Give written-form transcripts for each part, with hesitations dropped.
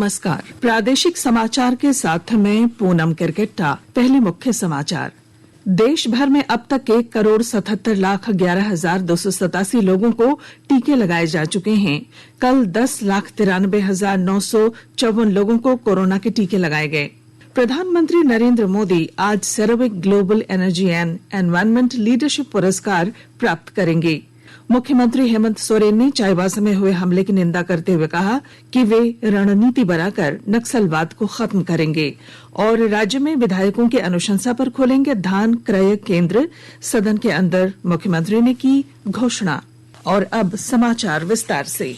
नमस्कार। प्रादेशिक समाचार के साथ मैं पूनम किरकिट्टा। पहले मुख्य समाचार। देश भर में अब तक 1,77,11,287 लोगों को टीके लगाए जा चुके हैं। कल 10,93,954 लोगों को कोरोना के टीके लगाए गए। प्रधानमंत्री नरेंद्र मोदी आज CERAWeek global energy and environment leadership पुरस्कार प्राप्त करेंगे। मुख्यमंत्री हेमंत सोरेन ने चाईबासा में हुए हमले की निंदा करते हुए कहा कि वे रणनीति बनाकर नक्सलवाद को खत्म करेंगे और राज्य में विधायकों की अनुशंसा पर खोलेंगे धान क्रय केंद्र। सदन के अंदर मुख्यमंत्री ने की घोषणा। और अब समाचार विस्तार से।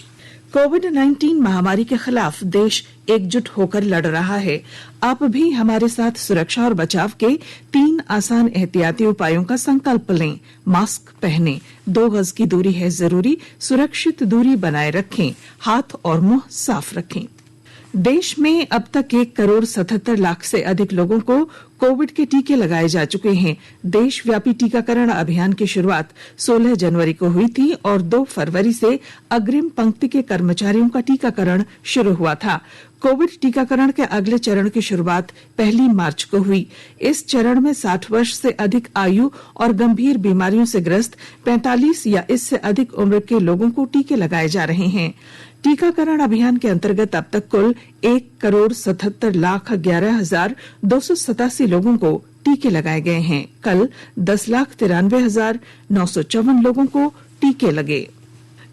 कोविड-19 महामारी के खिलाफ देश एकजुट होकर लड़ रहा है। आप भी हमारे साथ सुरक्षा और बचाव के 3 आसान एहतियाती उपायों का संकल्प लें। मास्क पहनें, 2 गज की दूरी है जरूरी, सुरक्षित दूरी बनाए रखें, हाथ और मुंह साफ रखें। देश में अब तक 1,77,00,000 से अधिक लोगों को कोविड के टीके लगाए जा चुके हैं। देशव्यापी टीकाकरण अभियान की शुरुआत 16 जनवरी को हुई थी और 2 फरवरी से अग्रिम पंक्ति के कर्मचारियों का टीकाकरण शुरू हुआ था। कोविड टीकाकरण के अगले चरण की शुरुआत 1 मार्च को हुई। इस चरण में 60 वर्ष से अधिक आयु और गंभीर बीमारियों से ग्रस्त 45 या इससे अधिक उम्र के लोगों को टीके लगाए जा रहे हैं। टीकाकरण अभियान के अंतर्गत अब तक कुल 1,77,11,287 लोगों को टीके लगाए गए हैं। कल 10,93,954 लोगों को टीके लगे।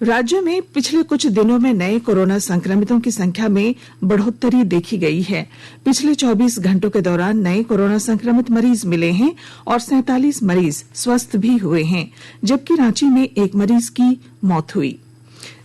राज्य में पिछले कुछ दिनों में नए कोरोना संक्रमितों की संख्या में बढ़ोतरी देखी गई है। पिछले 24 घंटों के दौरान नए कोरोना संक्रमित मरीज मिले हैं और 47 मरीज स्वस्थ भी हुए हैं, जबकि रांची में 1 मरीज की मौत हुई।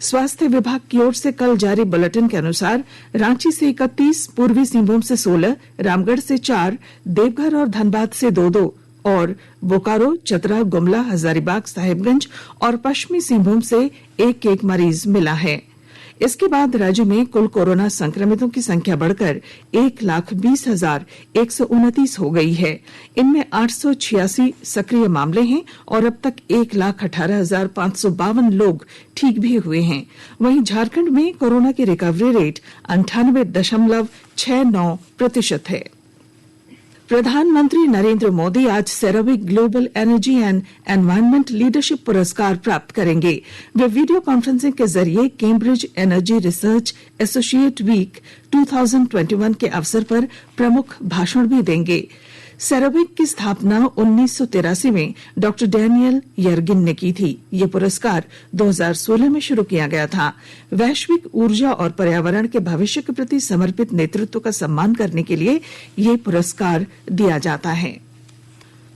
स्वास्थ्य विभाग की ओर से कल जारी बुलेटिन के अनुसार रांची से 31, पूर्वी सिंहभूम से 16, रामगढ़ से 4, देवघर और धनबाद से 2-2 और बोकारो, चतरा, गुमला, हजारीबाग, साहिबगंज और पश्चिमी सिंहभूम से 1-1 मरीज मिला है। इसके बाद राज्य में कुल कोरोना संक्रमितों की संख्या बढ़कर 1,20,129 हो गई है। इनमें 886 सक्रिय मामले हैं और अब तक 1,18,552 लोग ठीक भी हुए हैं। वहीं झारखंड में कोरोना की रिकवरी रेट 98.69% है। प्रधानमंत्री नरेंद्र मोदी आज CERAWeek global energy and environment leadership पुरस्कार प्राप्त करेंगे। वे वीडियो कॉन्फ्रेंसिंग के जरिए Cambridge energy research associate week 2021 के अवसर पर प्रमुख भाषण भी देंगे। सेरावीक की स्थापना 1983 में डॉक्टर डैनियल यर्गिन ने की थी। ये पुरस्कार 2016 में शुरू किया गया था। वैश्विक ऊर्जा और पर्यावरण के भविष्य के प्रति समर्पित नेतृत्व का सम्मान करने के लिए ये पुरस्कार दिया जाता है।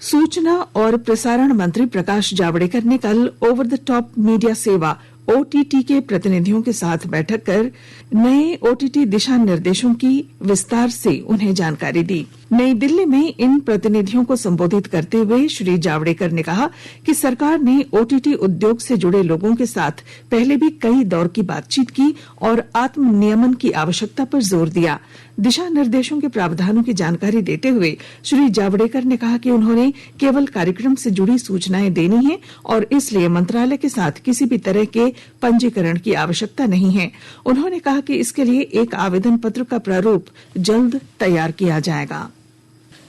सूचना और प्रसारण मंत्री प्रकाश जावड़ेकर ने कल ओवर द टॉप मीडिया सेवा OTT के प्रतिनिधियों के साथ बैठक कर नए OTT दिशा निर्देशों की विस्तार से उन्हें जानकारी दी। नई दिल्ली में इन प्रतिनिधियों को संबोधित करते हुए श्री जावड़ेकर ने कहा कि सरकार ने OTT उद्योग से जुड़े लोगों के साथ पहले भी कई दौर की बातचीत की और आत्म नियमन की आवश्यकता पर जोर दिया। दिशा निर्देशों के प्रावधानों की जानकारी देते हुए श्री जावड़ेकर ने कहा कि उन्होंने केवल कार्यक्रम से जुड़ी सूचनाएं देनी है और इसलिए मंत्रालय के साथ किसी भी तरह के पंजीकरण की आवश्यकता नहीं है। उन्होंने कहा कि इसके लिए एक आवेदन पत्र का प्रारूप जल्द तैयार किया जाएगा।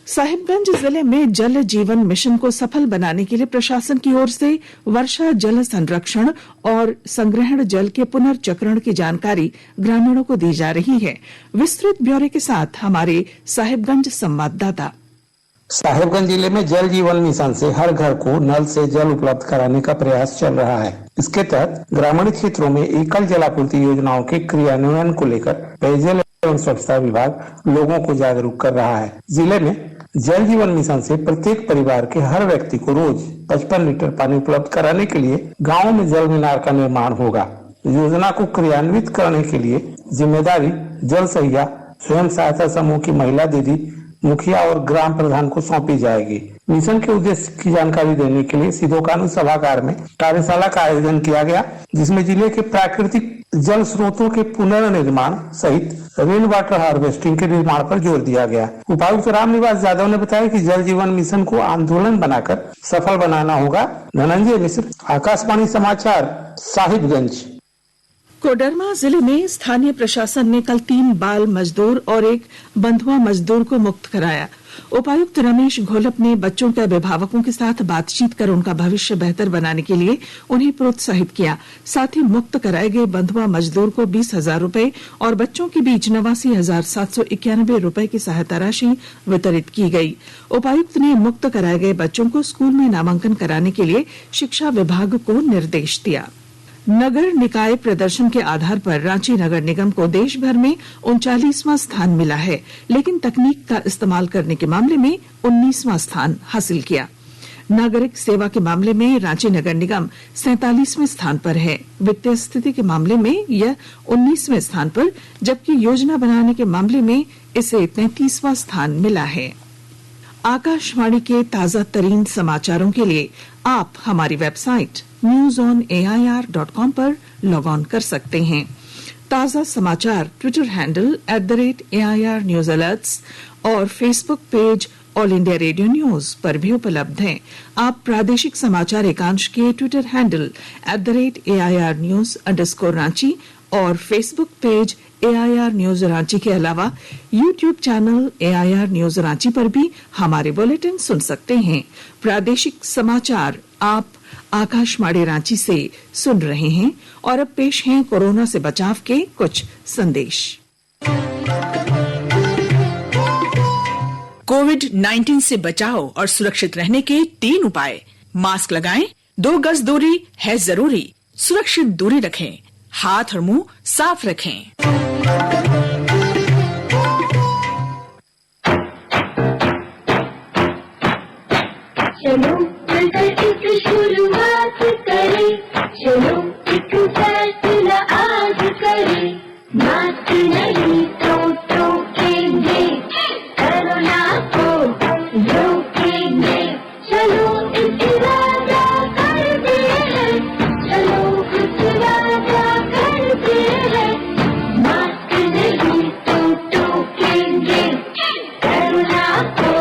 साहिबगंज जिले में जल जीवन मिशन को सफल बनाने के लिए प्रशासन की ओर से वर्षा जल संरक्षण और संग्रहण जल के पुनर्चक्रण की जानकारी ग्रामीणों को दी जा रही है। विस्तृत ब्यौरे के साथ हमारे साहिबगंज संवाददाता। साहिबगंज जिले में जल जीवन मिशन से हर घर को नल से जल उपलब्ध कराने का प्रयास चल रहा है। इसके तहत ग्रामीण क्षेत्रों में एकल जलापूर्ति योजनाओं के क्रियान्वयन को लेकर पेयजल एवं स्वच्छता विभाग लोगों को जागरूक कर रहा है। जिले में जल जीवन मिशन से प्रत्येक परिवार के हर व्यक्ति को रोज 55 लीटर पानी उपलब्ध कराने के लिए गाँव में जल मीनार का निर्माण होगा। योजना को क्रियान्वित करने के लिए जिम्मेदारी जल सहिया स्वयं सहायता समूह की महिला दीदी, मुखिया और ग्राम प्रधान को सौंपी जाएगी। मिशन के उद्देश्य की जानकारी देने के लिए सिधोकानू सभागार में कार्यशाला का आयोजन किया गया, जिसमें जिले के प्राकृतिक जल स्रोतों के पुनर्निर्माण सहित रेन वाटर हार्वेस्टिंग के निर्माण पर जोर दिया गया। उपायुक्त रामनिवास यादव ने बताया कि जल जीवन मिशन को आंदोलन बनाकर सफल बनाना होगा। धनंजय मिश्र, आकाशवाणी समाचार, साहिबगंज। कोडरमा जिले में स्थानीय प्रशासन ने कल 3 बाल मजदूर और एक बंधुआ मजदूर को मुक्त कराया। उपायुक्त रमेश घोलप ने बच्चों के अभिभावकों के साथ बातचीत कर उनका भविष्य बेहतर बनाने के लिए उन्हें प्रोत्साहित किया। साथ ही मुक्त कराए गए बंधुआ मजदूर को 20,000 रूपये और बच्चों के बीच 89,791 रूपये की सहायता राशि वितरित की गई। उपायुक्त ने मुक्त कराए गए बच्चों को स्कूल में नामांकन कराने के लिए शिक्षा विभाग को निर्देश दिया। नगर निकाय प्रदर्शन के आधार पर रांची नगर निगम को देश भर में 39वां स्थान मिला है, लेकिन तकनीक का इस्तेमाल करने के मामले में 19वां स्थान हासिल किया। नागरिक सेवा के मामले में रांची नगर निगम 47वें स्थान पर है। वित्तीय स्थिति के मामले में यह 19वें स्थान पर, जबकि योजना बनाने के मामले में इसे 33वां स्थान मिला है। आकाशवाणी के ताजा तरीन समाचारों के लिए आप हमारी वेबसाइट newsonair.com पर लॉग ऑन कर सकते हैं। ताजा समाचार Twitter handle @AIR News Alerts और Facebook page all India radio news पर भी उपलब्ध हैं। आप प्रादेशिक समाचार एकांश के ट्विटर हैंडल @AIR News_Ranchi और Facebook page AIR news Ranchi के अलावा YouTube channel AIR news Ranchi पर भी हमारे बुलेटिन सुन सकते हैं। प्रादेशिक समाचार आप आकाशवाणी रांची से सुन रहे हैं और अब पेश हैं कोरोना से बचाव के कुछ संदेश। कोविड-19 से बचाव और सुरक्षित रहने के 3 उपाय। मास्क लगाएं, 2 गज दूरी है जरूरी, सुरक्षित दूरी रखें, हाथ और मुंह साफ रखें। चलो मिलकर एक शुरुआत करें, चलो एक फैसला आज करें, मास्क नहीं तो टोकेंगे, कोरोना को रोकेंगे, चलो एक वादा करते हैं, चलो एक वादा करते हैं, मास्क नहीं तो टोकेंगे, कोरोना को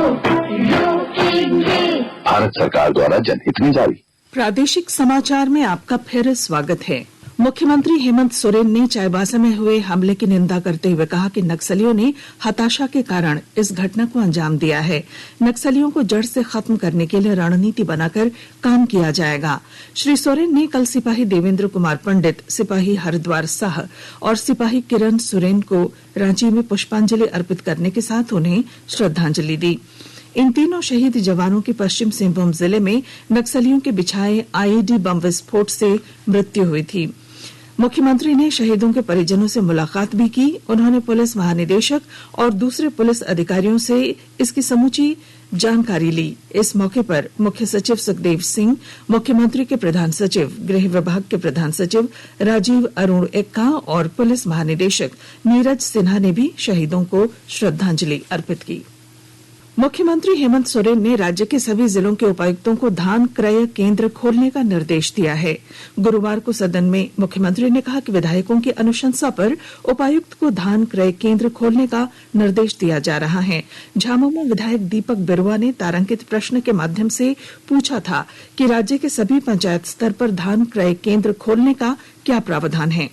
रोकेंगे। भारत सरकार द्वारा जनहित में जारी। प्रादेशिक समाचार में आपका फिर स्वागत है। मुख्यमंत्री हेमंत सोरेन ने चाईबासा में हुए हमले की निंदा करते हुए कहा कि नक्सलियों ने हताशा के कारण इस घटना को अंजाम दिया है। नक्सलियों को जड़ से खत्म करने के लिए रणनीति बनाकर काम किया जाएगा। श्री सोरेन ने कल सिपाही देवेंद्र कुमार पंडित, सिपाही हरिद्वार साह और सिपाही किरण सोरेन को रांची में पुष्पांजलि अर्पित करने के साथ उन्हें श्रद्धांजलि दी। इन तीनों शहीद जवानों की पश्चिम सिंहभूम जिले में नक्सलियों के बिछाए आईईडी बम विस्फोट से मृत्यु हुई थी। मुख्यमंत्री ने शहीदों के परिजनों से मुलाकात भी की। उन्होंने पुलिस महानिदेशक और दूसरे पुलिस अधिकारियों से इसकी समूची जानकारी ली। इस मौके पर मुख्य सचिव सुखदेव सिंह, मुख्यमंत्री के प्रधान सचिव, गृह विभाग के प्रधान सचिव राजीव अरुण एक्का और पुलिस महानिदेशक नीरज सिन्हा ने भी शहीदों को श्रद्धांजलि अर्पित की। मुख्यमंत्री हेमंत सोरेन ने राज्य के सभी जिलों के उपायुक्तों को धान क्रय केंद्र खोलने का निर्देश दिया है। गुरुवार को सदन में मुख्यमंत्री ने कहा कि विधायकों की अनुशंसा पर उपायुक्त को धान क्रय केंद्र खोलने का निर्देश दिया जा रहा है। झामुमो विधायक दीपक बिरुआ ने तारांकित प्रश्न के माध्यम से पूछा था कि राज्य के सभी पंचायत स्तर पर धान क्रय केंद्र खोलने का क्या प्रावधान है।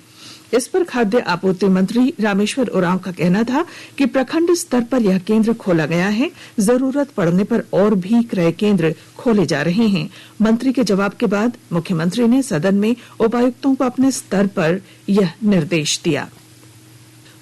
इस पर खाद्य आपूर्ति मंत्री रामेश्वर उरांव का कहना था कि प्रखंड स्तर पर यह केंद्र खोला गया है, जरूरत पड़ने पर और भी क्रय केंद्र खोले जा रहे हैं। मंत्री के जवाब के बाद मुख्यमंत्री ने सदन में उपायुक्तों को अपने स्तर पर यह निर्देश दिया।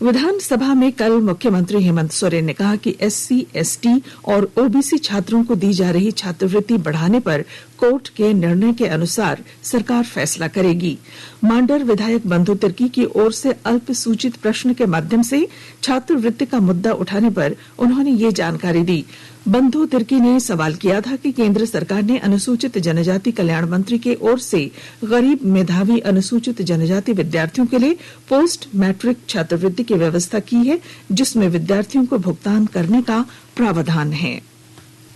विधानसभा में कल मुख्यमंत्री हेमंत सोरेन ने कहा कि एससी, एसटी और ओबीसी छात्रों को दी जा रही छात्रवृत्ति बढ़ाने पर कोर्ट के निर्णय के अनुसार सरकार फैसला करेगी। मांडर विधायक बंधु तिर्की की ओर से अल्पसूचित प्रश्न के माध्यम से छात्रवृत्ति का मुद्दा उठाने पर उन्होंने ये जानकारी दी। बंधु तिर्की ने सवाल किया था कि केंद्र सरकार ने अनुसूचित जनजाति कल्याण मंत्री की ओर से गरीब मेधावी अनुसूचित जनजाति विद्यार्थियों के लिए पोस्ट मैट्रिक छात्रवृत्ति की व्यवस्था की है, जिसमें विद्यार्थियों को भुगतान करने का प्रावधान है।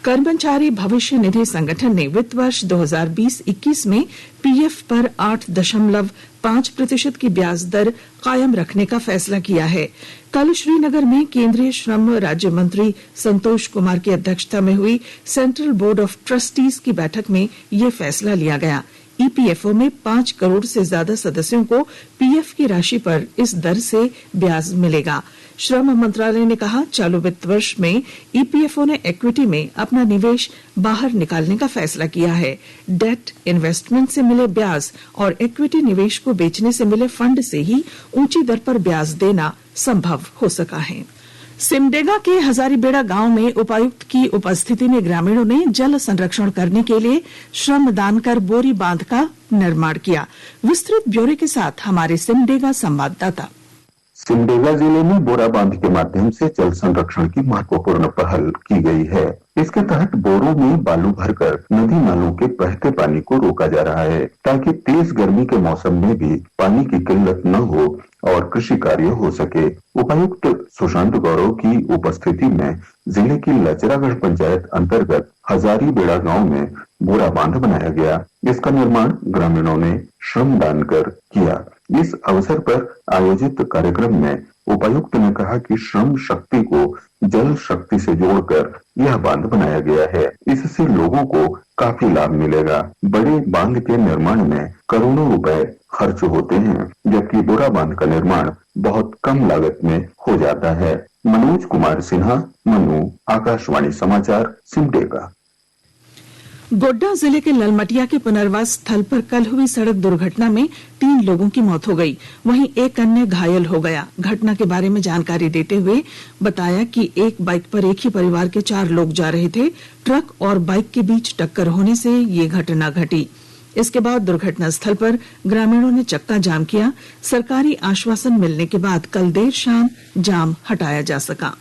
कर्मचारी भविष्य निधि संगठन ने वित्त वर्ष 2020-21 में पीएफ पर 8.5% की ब्याज दर कायम रखने का फैसला किया है। कल श्रीनगर में केंद्रीय श्रम राज्य मंत्री संतोष कुमार की अध्यक्षता में हुई सेंट्रल बोर्ड ऑफ ट्रस्टीज की बैठक में यह फैसला लिया गया। ईपीएफओ में 5 करोड़ से ज्यादा सदस्यों को पीएफ की राशि पर इस दर से ब्याज मिलेगा। श्रम मंत्रालय ने कहा, चालू वित्त वर्ष में ईपीएफओ ने इक्विटी में अपना निवेश बाहर निकालने का फैसला किया है। डेट इन्वेस्टमेंट से मिले ब्याज और इक्विटी निवेश को बेचने से मिले फंड से ही ऊंची दर पर ब्याज देना संभव हो सका है। सिमडेगा के हजारीबेड़ा गांव में उपायुक्त की उपस्थिति में ग्रामीणों ने जल संरक्षण करने के लिए श्रमदान कर बोरी बांध का निर्माण किया। विस्तृत ब्यौरे के साथ हमारे सिमडेगा संवाददाता। सिमडेगा जिले में बोरा बांध के माध्यम से जल संरक्षण की महत्वपूर्ण पहल की गई है। इसके तहत बोरों में बालू भरकर नदी नालों के बहते पानी को रोका जा रहा है, ताकि तेज गर्मी के मौसम में भी पानी की किल्लत न हो और कृषि कार्य हो सके। उपायुक्त सुशांत गौरव की उपस्थिति में जिले की लचरागढ़ पंचायत अंतर्गत हजारीबेड़ा गांव में बोरा बांध बनाया गया। इसका निर्माण ग्रामीणों ने श्रमदान कर किया। इस अवसर पर आयोजित कार्यक्रम में उपायुक्त ने कहा कि श्रम शक्ति को जल शक्ति से जोड़कर यह बांध बनाया गया है। इससे लोगों को काफी लाभ मिलेगा। बड़े बांध के निर्माण में करोड़ों रुपए खर्च होते हैं, जबकि बोरा बांध का निर्माण बहुत कम लागत में हो जाता है। मनोज कुमार सिन्हा, मनु, आकाशवाणी समाचार, सिमडेगा। गोड्डा जिले के ललमटिया के पुनर्वास स्थल पर कल हुई सड़क दुर्घटना में 3 लोगों की मौत हो गई, वहीं एक अन्य घायल हो गया। घटना के बारे में जानकारी देते हुए बताया कि एक बाइक पर एक ही परिवार के 4 लोग जा रहे थे। ट्रक और बाइक के बीच टक्कर होने से ये घटना घटी। इसके बाद दुर्घटना स्थल पर ग्रामीणों ने चक्का जाम किया। सरकारी आश्वासन मिलने के बाद कल देर शाम जाम हटाया जा सका।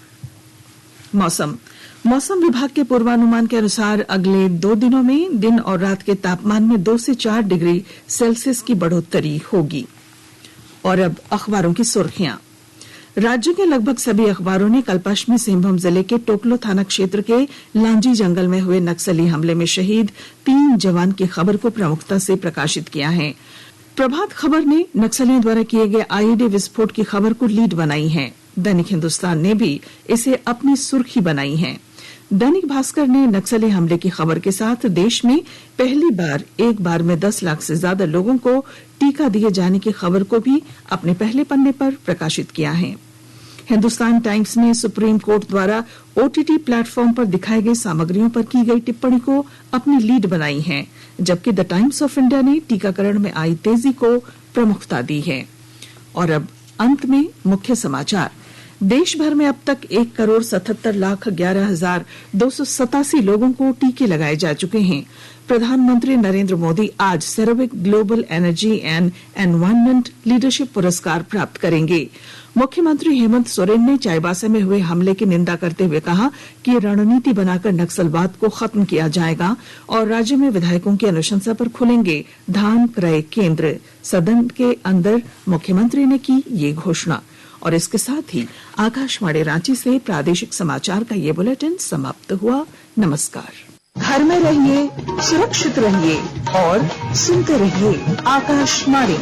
मौसम विभाग के पूर्वानुमान के अनुसार अगले 2 दिनों में दिन और रात के तापमान में 2 से 4 डिग्री सेल्सियस की बढ़ोतरी होगी। और अब अखबारों की सुर्खियां। राज्य के लगभग सभी अखबारों ने कल पश्चिमी सिंहभूम जिले के टोकलो थाना क्षेत्र के लांजी जंगल में हुए नक्सली हमले में शहीद 3 जवान की खबर को प्रमुखता से प्रकाशित किया है। प्रभात खबर ने नक्सलियों द्वारा किए गए आईईडी विस्फोट की खबर को लीड बनाई है। दैनिक हिंदुस्तान ने भी इसे अपनी सुर्खी बनाई है। दैनिक भास्कर ने नक्सली हमले की खबर के साथ देश में पहली बार एक बार में 10 लाख से ज्यादा लोगों को टीका दिए जाने की खबर को भी अपने पहले पन्ने पर प्रकाशित किया है। हिंदुस्तान टाइम्स ने सुप्रीम कोर्ट द्वारा ओटीटी प्लेटफॉर्म पर दिखाई गई सामग्रियों पर की गई टिप्पणी को अपनी लीड बनाई है, जबकि द टाइम्स ऑफ इंडिया ने टीकाकरण में आई तेजी को प्रमुखता दी है। और अब अंत में मुख्य समाचार। देश भर में अब तक 1,77,11,287 लोगों को टीके लगाए जा चुके हैं। प्रधानमंत्री नरेंद्र मोदी आज CERAWeek global energy and environment leadership पुरस्कार प्राप्त करेंगे। मुख्यमंत्री हेमंत सोरेन ने चाईबासा में हुए हमले की निंदा करते हुए कहा कि रणनीति बनाकर नक्सलवाद को खत्म किया जाएगा और राज्य में विधायकों की अनुशंसा पर खुलेंगे धान क्रय केंद्र। सदन के अंदर मुख्यमंत्री ने की ये घोषणा। और इसके साथ ही आकाशवाणी रांची से प्रादेशिक समाचार का ये बुलेटिन समाप्त हुआ। नमस्कार। घर में रहिए, सुरक्षित रहिए और सुनते रहिए आकाशवाणी।